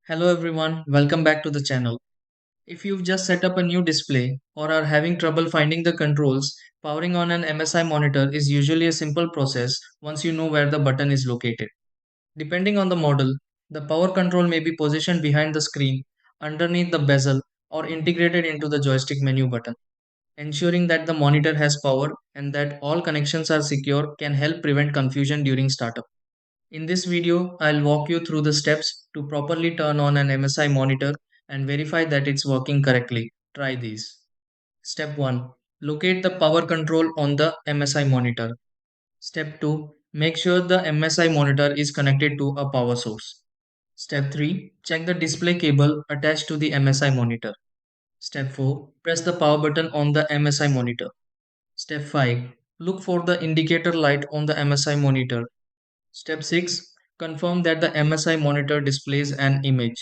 Hello everyone, welcome back to the channel. If you've just set up a new display or are having trouble finding the controls, powering on an MSI monitor is usually a simple process once you know where the button is located. Depending on the model, the power control may be positioned behind the screen, underneath the bezel, or integrated into the joystick menu button. Ensuring that the monitor has power and that all connections are secure can help prevent confusion during startup. In this video, I'll walk you through the steps to properly turn on an MSI monitor and verify that it's working correctly. Try these. Step 1. Locate the power control on the MSI monitor. Step 2. Make sure the MSI monitor is connected to a power source. Step 3. Check the display cable attached to the MSI monitor. Step 4. Press the power button on the MSI monitor. Step 5. Look for the indicator light on the MSI monitor. Step 6. Confirm that the MSI monitor displays an image.